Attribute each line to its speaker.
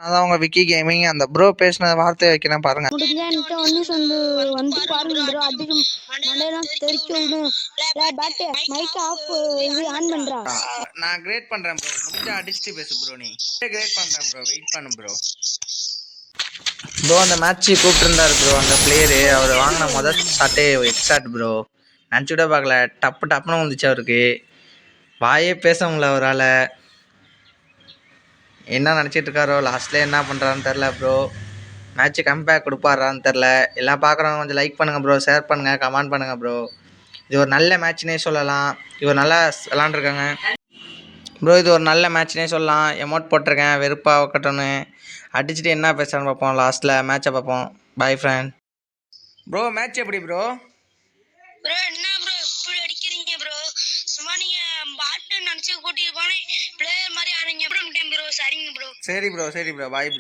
Speaker 1: அதான் உங்க விக்கி கேமிங் அந்த ப்ரோ பேசின வார்த்தையை வைக்கிறேன் பாருங்க.
Speaker 2: முடிஞ்சா என்கிட்ட வந்து பாருங்க ப்ரோ. அதிக மண்டையெல்லாம் தெரிக்க விடும். பேட்டு மைக் ஆஃப் இது ஆன் பண்றா.
Speaker 1: நான் கிரேட் பண்றேன் ப்ரோ. முடிஞ்சா அடிச்சுட்டு பேசு ப்ரோ. நீ கிரேட் பண்றேன் ப்ரோ. வெயிட் பண்ணு ப்ரோ. ப்ரோ அந்த மேட்ச் கூப்பிட்டுருந்தாரு ப்ரோ அந்த பிளேயரு. அவர் வாங்கின முதல் ஷாட்டே எக்ஸாட் ப்ரோ. நினச்சி விட பார்க்கல. டப்புன்னு வந்துச்சு அவருக்கு. வாயே பேச முடியல அவரால். என்ன நினச்சிட்டு இருக்காரோ லாஸ்ட்ல என்ன பண்ணுறான்னு தெரில ப்ரோ. மேட்ச்சு கம்பேக் கொடுப்பாரான்னு தெரில. எல்லாம் பார்க்குறவங்க கொஞ்சம் லைக் பண்ணுங்கள் ப்ரோ, ஷேர் பண்ணுங்கள், கமெண்ட் பண்ணுங்கள் ப்ரோ. இது ஒரு நல்ல மேட்ச்னே சொல்லலாம். இவர் நல்லா விளாண்டுருக்காங்க ப்ரோ. இது ஒரு நல்ல மேட்ச்னே சொல்லலாம். எமௌண்ட் போட்டிருக்கேன் வெறுப்பாக கட்டணும்னு. அடிச்சுட்டு என்ன பேசுகிறான்னு பார்ப்போம். லாஸ்ட்டில் மேட்சை பார்ப்போம். பாய் ஃப்ரெண்ட். ப்ரோ மேட்ச் எப்படி ப்ரோ?
Speaker 2: ப்ரோ என்ன ப்ரோ இப்படி அடிக்கிறீங்க ப்ரோ? சும்மா நீங்க பாட்டு நினைச்சு கூட்டிட்டு போனே பிளேயர் மாதிரி ஆனீங்க ப்ரோ. சரிங்க ப்ரோ.
Speaker 1: சரி ப்ரோ பாய் ப்ரோ.